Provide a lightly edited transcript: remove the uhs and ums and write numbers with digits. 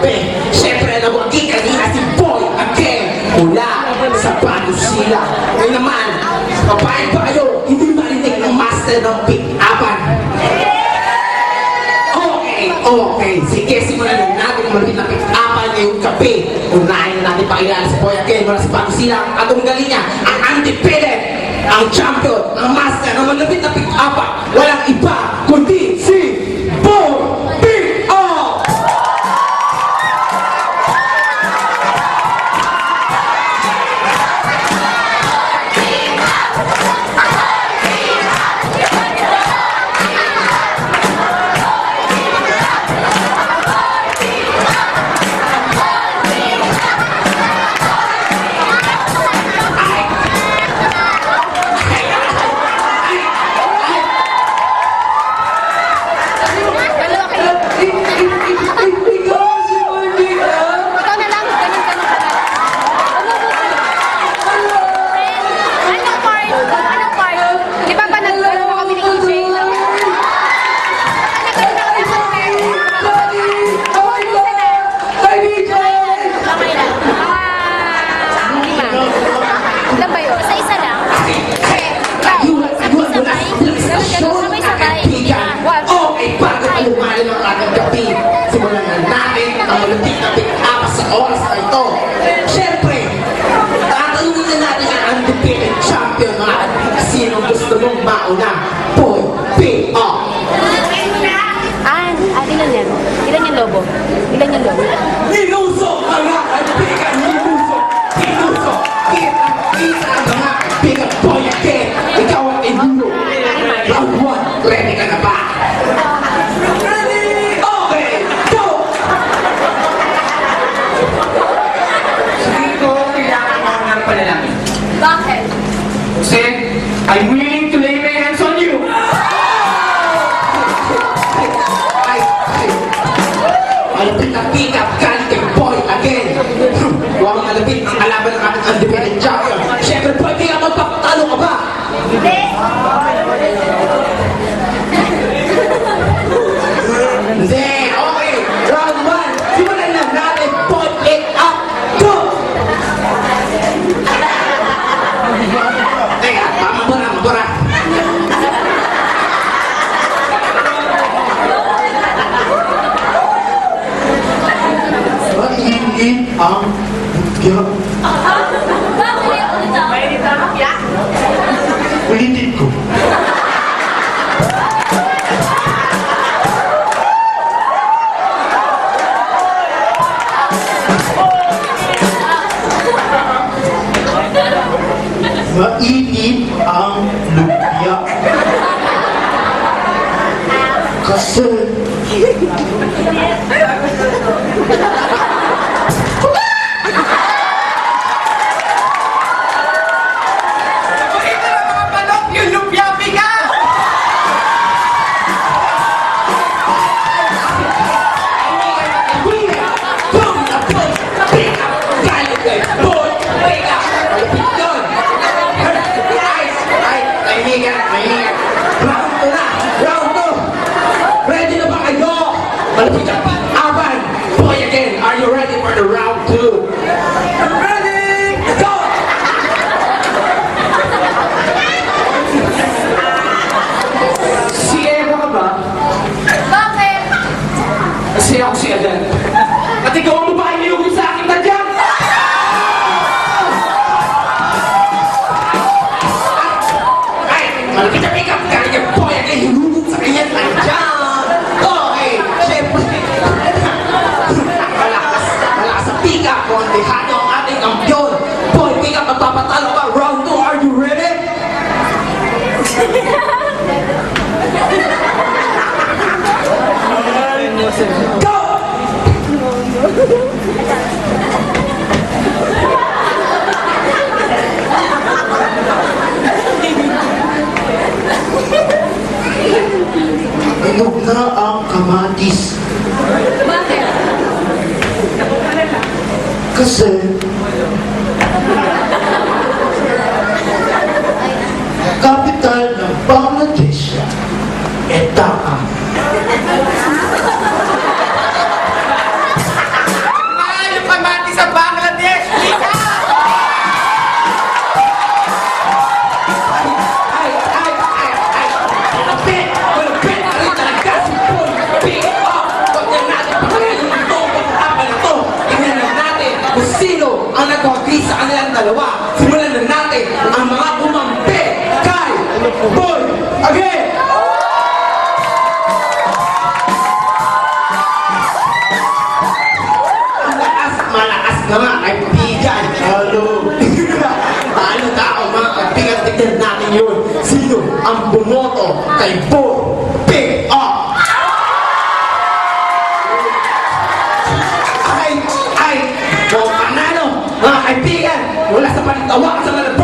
kape. Siyempre, nawagi kanina si Boy again. Mula sa Panusila. Ngayon naman, papayag pa kayo, hindi marinig ng master ng pick-upan. Okay. Sige, simulan na natin ang malapit na pick-upan ngayong gabi. Unahin na natin pakilala si Boy again mula sa Panusila. Ang atong galing niya, ang undefeated, ang champion, ang master ng malapit na pick-upan. Walang iba, kundi si Boy Pick-Up! Ikaw na lang, ganun ka na. Anong part? Anong part? Di ba pa nag-ano mo kami ni EJ? Ilan ba yun? Isa-isa lang? Sabay-sabay. Okay, bago tayo lumayan ng ating gabi, simulan na natin ang malapit na pick-up sa oras na ito. Siyempre, tatanungin na natin ang undefeated champion, mga kaibigan. Sino gusto mong mauna? Boy Pick-Up! Ilan yan? Ilan yung lobo? Ilan yung lobo? Ninusok mga kaibigan! Ninusok! Kita ang mga kaibigan. Boy again! Ikaw ang inulo. Round 1, ready ka na ba? Ready! Okay! Go! Sabi ko, kailangan mo ng panalangin. Bakit? Kasi, I'm willing to lay my hands on you. Malapit na pick-up galing kay Boy again. Huwag mga malapit ang kalaban ng ating undefeated champion. Siyempre, Boy Pick-Up, magpapatalo ka ba? Hindi. Hindi! Okay! Round 1! Simulan na natin! Boy Pick-Up! Go! Teka, mabura. Mainit ang bukya. Bakit? Ulitin ko. Mainit ang lumpia. Kasi Ito na mga manok, yung lumpia piga! boom na boy, pick up, galing kay Boy Pick-Up. Malapit yun. Kaibigan. Round 2 na. Round 2. Ready na ba kayo? Malapit na aban. Boy again, are you ready for the round 2? Ready? Go! Si Eva ka ba? Bakit? Kasi ako si Adan. At ikaw ang babae nilugod sa akin, tadyang! Ay, malapit na pick up, galing kay Boy again, hinulog sa kanya, nandiyan. Okay, syempre. Malakas sa pick up, kung dehado ang ating kampiyon. Boy Pick Up, magpapatalo ka. Round 2, are you ready? Go! Hinog na ang kamatis. Bakit? Kasi capital ng Bangladesh ay Dhaka. bumoto kay Bull Pick Up. Ay, kung panalo, mga kaibigan, wala sa panitawa sa mga